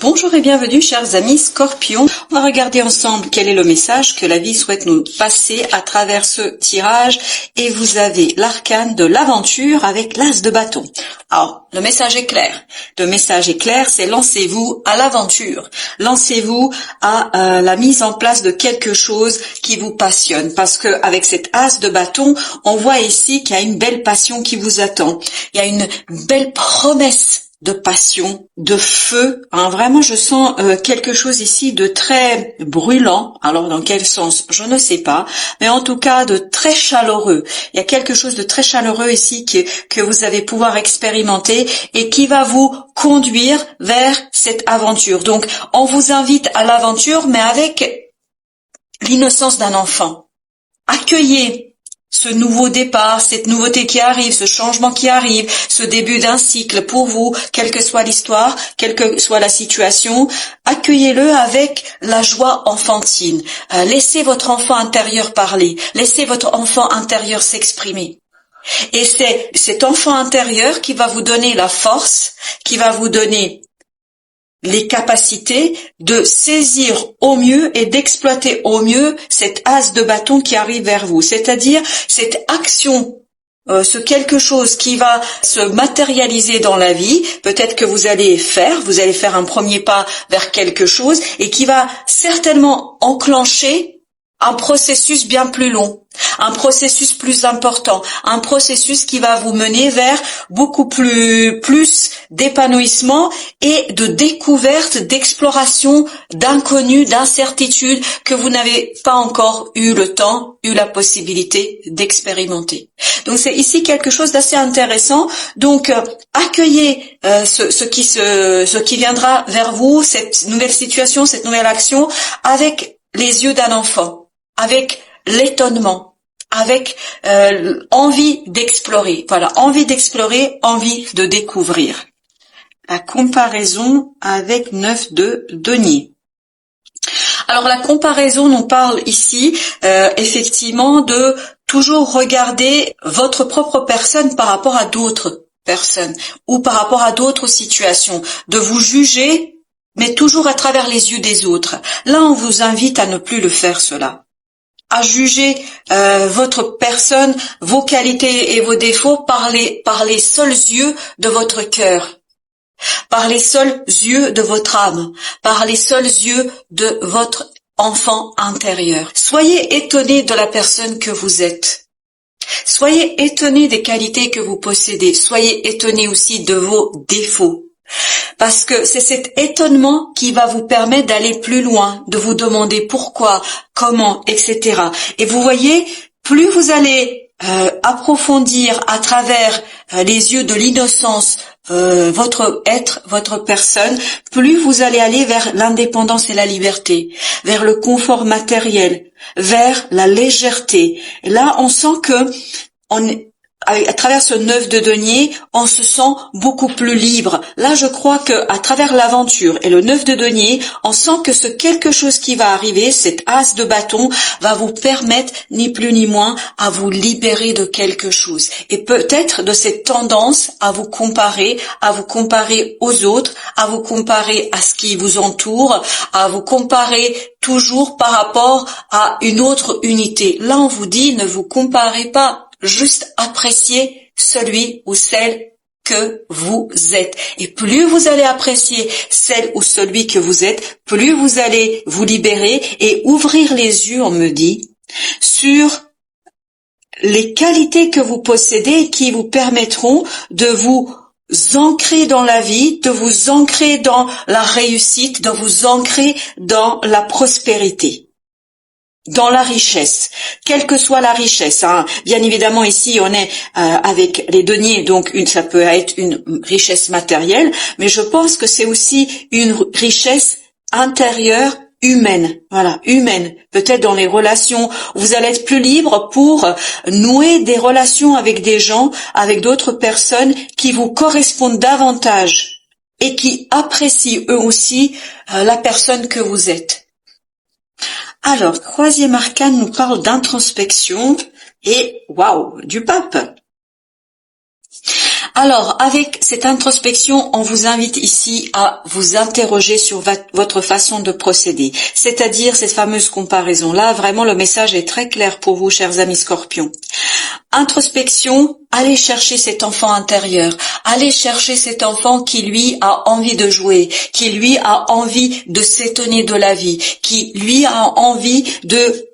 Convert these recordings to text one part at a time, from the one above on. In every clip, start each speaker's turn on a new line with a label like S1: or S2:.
S1: Bonjour et bienvenue chers amis Scorpions. On va regarder ensemble quel est le message que la vie souhaite nous passer à travers ce tirage. Et vous avez l'arcane de l'aventure avec l'as de bâton. Alors, le message est clair. Le message est clair, c'est lancez-vous à l'aventure. Lancez-vous à la mise en place de quelque chose qui vous passionne. Parce que avec cet as de bâton, on voit ici qu'il y a une belle passion qui vous attend. Il y a une belle promesse de passion, de feu. Vraiment, je sens quelque chose ici de très brûlant. Alors, dans quel sens? Je ne sais pas. Mais en tout cas, de très chaleureux. Il y a quelque chose de très chaleureux ici que vous allez pouvoir expérimenter et qui va vous conduire vers cette aventure. Donc, on vous invite à l'aventure, mais avec l'innocence d'un enfant. Accueillez ce nouveau départ, cette nouveauté qui arrive, ce changement qui arrive, ce début d'un cycle pour vous, quelle que soit l'histoire, quelle que soit la situation, accueillez-le avec la joie enfantine. Laissez votre enfant intérieur parler, laissez votre enfant intérieur s'exprimer. Et c'est cet enfant intérieur qui va vous donner la force, qui va vous donner les capacités de saisir au mieux et d'exploiter au mieux cet as de bâton qui arrive vers vous. C'est-à-dire cette action, ce quelque chose qui va se matérialiser dans la vie. Peut-être que vous allez faire un premier pas vers quelque chose et qui va certainement enclencher un processus bien plus long, un processus plus important, un processus qui va vous mener vers beaucoup plus d'épanouissement et de découverte, d'exploration, d'inconnu, d'incertitude que vous n'avez pas encore eu le temps, eu la possibilité d'expérimenter. Donc c'est ici quelque chose d'assez intéressant. Donc accueillez ce qui viendra vers vous, cette nouvelle situation, cette nouvelle action avec les yeux d'un enfant, avec l'étonnement, avec envie d'explorer. Voilà, envie d'explorer, envie de découvrir. La comparaison avec 9 de denier. Alors la comparaison nous parle ici effectivement de toujours regarder votre propre personne par rapport à d'autres personnes ou par rapport à d'autres situations, de vous juger mais toujours à travers les yeux des autres. Là, on vous invite à ne plus le faire cela. À juger votre personne, vos qualités et vos défauts par les seuls yeux de votre cœur, par les seuls yeux de votre âme, par les seuls yeux de votre enfant intérieur. Soyez étonnés de la personne que vous êtes. Soyez étonnés des qualités que vous possédez. Soyez étonnés aussi de vos défauts. Parce que c'est cet étonnement qui va vous permettre d'aller plus loin, de vous demander pourquoi, comment, etc. Et vous voyez, plus vous allez approfondir à travers les yeux de l'innocence votre être, votre personne, plus vous allez aller vers l'indépendance et la liberté, vers le confort matériel, vers la légèreté. Et là, on sent que à travers ce 9 de denier, on se sent beaucoup plus libre. Là, je crois que à travers l'aventure et le 9 de denier, on sent que ce quelque chose qui va arriver, cet as de bâton, va vous permettre, ni plus ni moins, à vous libérer de quelque chose. Et peut-être de cette tendance à vous comparer aux autres, à vous comparer à ce qui vous entoure, à vous comparer toujours par rapport à une autre unité. Là, on vous dit, ne vous comparez pas. Juste apprécier celui ou celle que vous êtes. Et plus vous allez apprécier celle ou celui que vous êtes, plus vous allez vous libérer et ouvrir les yeux, on me dit, sur les qualités que vous possédez qui vous permettront de vous ancrer dans la vie, de vous ancrer dans la réussite, de vous ancrer dans la prospérité. Dans la richesse, quelle que soit la richesse. Bien évidemment, ici, on est avec les deniers, donc ça peut être une richesse matérielle, mais je pense que c'est aussi une richesse intérieure humaine. Voilà, humaine. Peut-être dans les relations, vous allez être plus libre pour nouer des relations avec des gens, avec d'autres personnes qui vous correspondent davantage et qui apprécient eux aussi la personne que vous êtes. Alors, troisième arcane nous parle d'introspection et, waouh, du pape. Alors, avec cette introspection, on vous invite ici à vous interroger sur votre façon de procéder. C'est-à-dire cette fameuse comparaison-là, vraiment le message est très clair pour vous, chers amis Scorpions. Introspection, allez chercher cet enfant intérieur, allez chercher cet enfant qui lui a envie de jouer, qui lui a envie de s'étonner de la vie, qui lui a envie de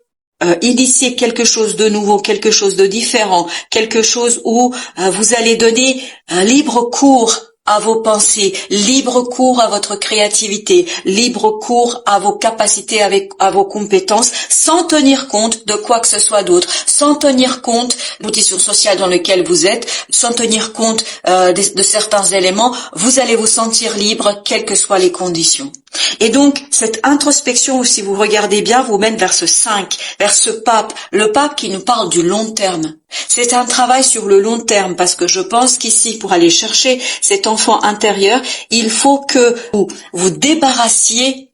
S1: initier quelque chose de nouveau, quelque chose de différent, quelque chose où vous allez donner un libre cours à vos pensées, libre cours à votre créativité, libre cours à vos capacités, à vos compétences, sans tenir compte de quoi que ce soit d'autre, sans tenir compte de la position sociale dans laquelle vous êtes, sans tenir compte de certains éléments. Vous allez vous sentir libre, quelles que soient les conditions. Et donc, cette introspection, si vous regardez bien, vous mène vers ce 5, vers ce pape, le pape qui nous parle du long terme. C'est un travail sur le long terme, parce que je pense qu'ici, pour aller chercher cet enfant intérieur, il faut que vous vous débarrassiez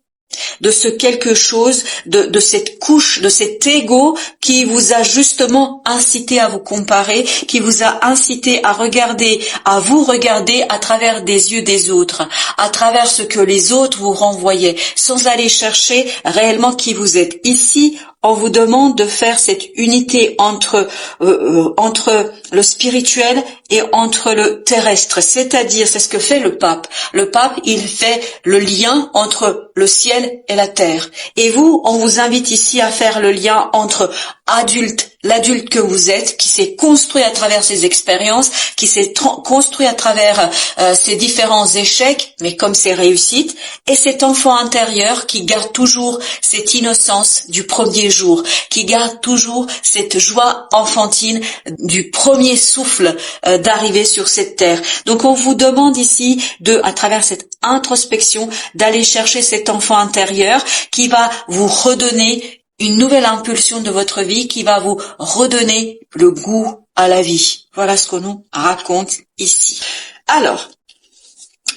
S1: de ce quelque chose, de cette couche, de cet ego qui vous a justement incité à vous comparer, qui vous a incité à vous regarder à travers des yeux des autres, à travers ce que les autres vous renvoyaient, sans aller chercher réellement qui vous êtes. Ici, on vous demande de faire cette unité entre le spirituel et entre le terrestre. C'est-à-dire, c'est ce que fait le pape. Le pape, il fait le lien entre le ciel et la terre. Et vous, on vous invite ici à faire le lien entre l'adulte que vous êtes, qui s'est construit à travers ses expériences, qui s'est construit à travers ses différents échecs, mais comme ses réussites, et cet enfant intérieur qui garde toujours cette innocence du premier jour, qui garde toujours cette joie enfantine du premier souffle d'arriver sur cette terre. Donc on vous demande ici à travers cette introspection, d'aller chercher cet enfant intérieur qui va vous redonner une nouvelle impulsion de votre vie, qui va vous redonner le goût à la vie. Voilà ce qu'on nous raconte ici. Alors,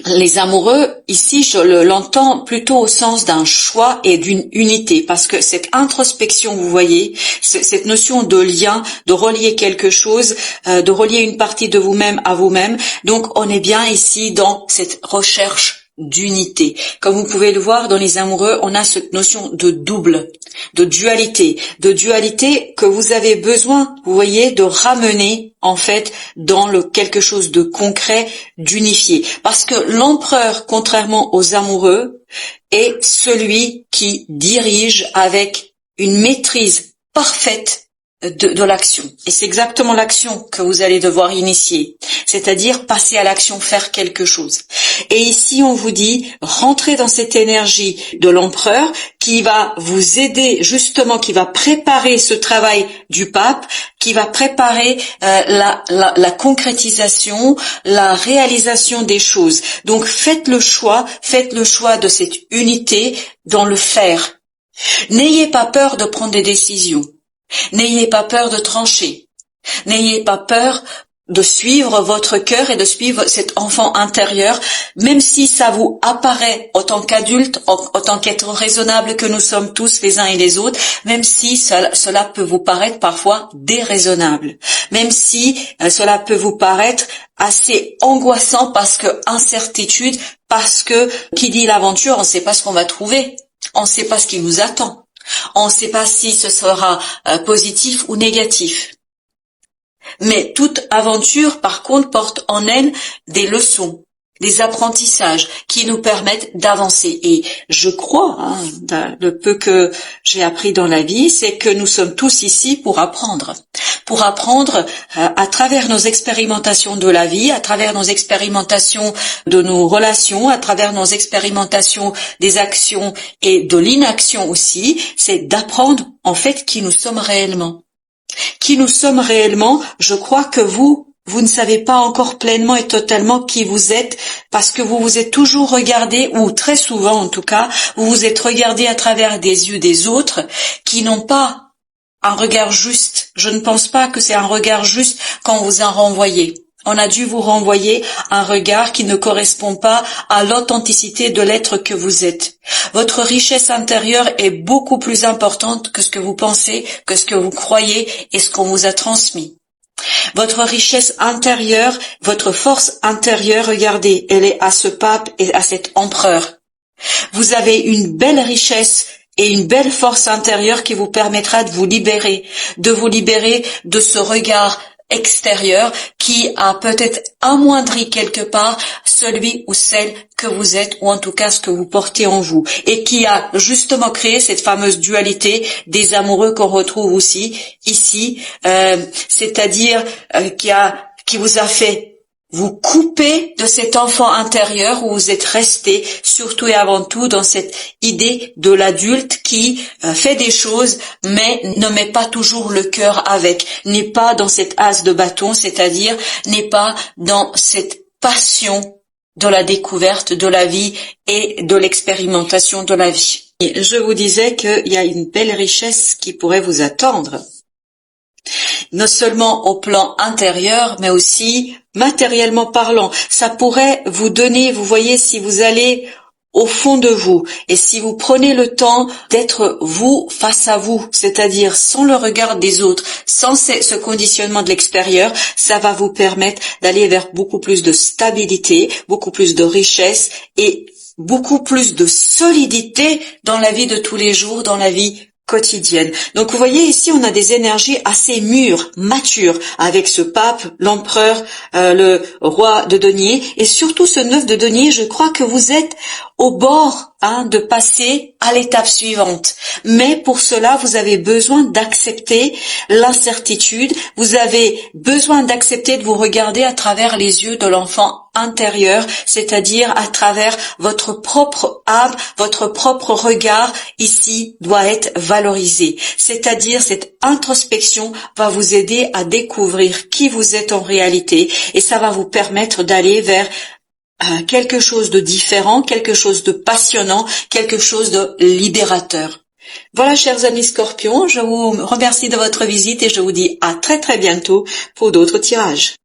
S1: les amoureux, ici, je l'entends plutôt au sens d'un choix et d'une unité, parce que cette introspection, vous voyez, cette notion de lien, de relier quelque chose, de relier une partie de vous-même à vous-même, donc on est bien ici dans cette recherche d'unité. Comme vous pouvez le voir dans les amoureux, on a cette notion de double, de dualité que vous avez besoin, vous voyez, de ramener en fait dans quelque chose de concret, d'unifié. Parce que l'empereur, contrairement aux amoureux, est celui qui dirige avec une maîtrise parfaite de l'action. Et c'est exactement l'action que vous allez devoir initier. C'est-à-dire passer à l'action, faire quelque chose. Et ici, on vous dit, rentrez dans cette énergie de l'empereur qui va vous aider, justement, qui va préparer ce travail du pape, qui va préparer la concrétisation, la réalisation des choses. Donc, faites le choix de cette unité dans le faire. N'ayez pas peur de prendre des décisions. N'ayez pas peur de trancher. N'ayez pas peur de suivre votre cœur et de suivre cet enfant intérieur, même si ça vous apparaît en tant qu'adulte, en tant qu'être raisonnable que nous sommes tous les uns et les autres, même si cela peut vous paraître parfois déraisonnable, même si cela peut vous paraître assez angoissant parce que incertitude, parce que qui dit l'aventure, on ne sait pas ce qu'on va trouver, on ne sait pas ce qui nous attend. On ne sait pas si ce sera positif ou négatif. Mais toute aventure, par contre, porte en elle des leçons, des apprentissages qui nous permettent d'avancer. Et je crois, le peu que j'ai appris dans la vie, c'est que nous sommes tous ici pour apprendre à travers nos expérimentations de la vie, à travers nos expérimentations de nos relations, à travers nos expérimentations des actions et de l'inaction aussi, c'est d'apprendre en fait qui nous sommes réellement. Qui nous sommes réellement, je crois que vous ne savez pas encore pleinement et totalement qui vous êtes, parce que vous vous êtes toujours regardé, ou très souvent en tout cas, vous vous êtes regardé à travers des yeux des autres qui n'ont pas un regard juste. Je ne pense pas que c'est un regard juste quand on vous a renvoyé. On a dû vous renvoyer un regard qui ne correspond pas à l'authenticité de l'être que vous êtes. Votre richesse intérieure est beaucoup plus importante que ce que vous pensez, que ce que vous croyez et ce qu'on vous a transmis. Votre richesse intérieure, votre force intérieure, regardez, elle est à ce pape et à cet empereur. Vous avez une belle richesse et une belle force intérieure qui vous permettra de vous libérer de ce regard extérieur qui a peut-être amoindri quelque part celui ou celle que vous êtes, ou en tout cas ce que vous portez en vous, et qui a justement créé cette fameuse dualité des amoureux qu'on retrouve aussi ici, c'est-à-dire qui vous a fait vous couper de cet enfant intérieur où vous êtes resté, surtout et avant tout dans cette idée de l'adulte qui fait des choses mais ne met pas toujours le cœur avec, n'est pas dans cette as de bâton, c'est-à-dire n'est pas dans cette passion de la découverte de la vie et de l'expérimentation de la vie. Et je vous disais qu'il y a une belle richesse qui pourrait vous attendre. Non seulement au plan intérieur, mais aussi matériellement parlant. Ça pourrait vous donner, vous voyez, si vous allez au fond de vous et si vous prenez le temps d'être vous face à vous, c'est-à-dire sans le regard des autres, sans ce conditionnement de l'extérieur, ça va vous permettre d'aller vers beaucoup plus de stabilité, beaucoup plus de richesse et beaucoup plus de solidité dans la vie de tous les jours, dans la vie quotidienne. Donc vous voyez ici on a des énergies assez mûres, matures, avec ce pape, l'empereur, le roi de denier, et surtout ce 9 de denier. Je crois que vous êtes au bord de passer à l'étape suivante. Mais pour cela, vous avez besoin d'accepter l'incertitude, vous avez besoin d'accepter de vous regarder à travers les yeux de l'enfant intérieur, c'est-à-dire à travers votre propre âme, votre propre regard ici doit être valorisé. C'est-à-dire cette introspection va vous aider à découvrir qui vous êtes en réalité et ça va vous permettre d'aller vers quelque chose de différent, quelque chose de passionnant, quelque chose de libérateur. Voilà, chers amis Scorpions, je vous remercie de votre visite et je vous dis à très très bientôt pour d'autres tirages.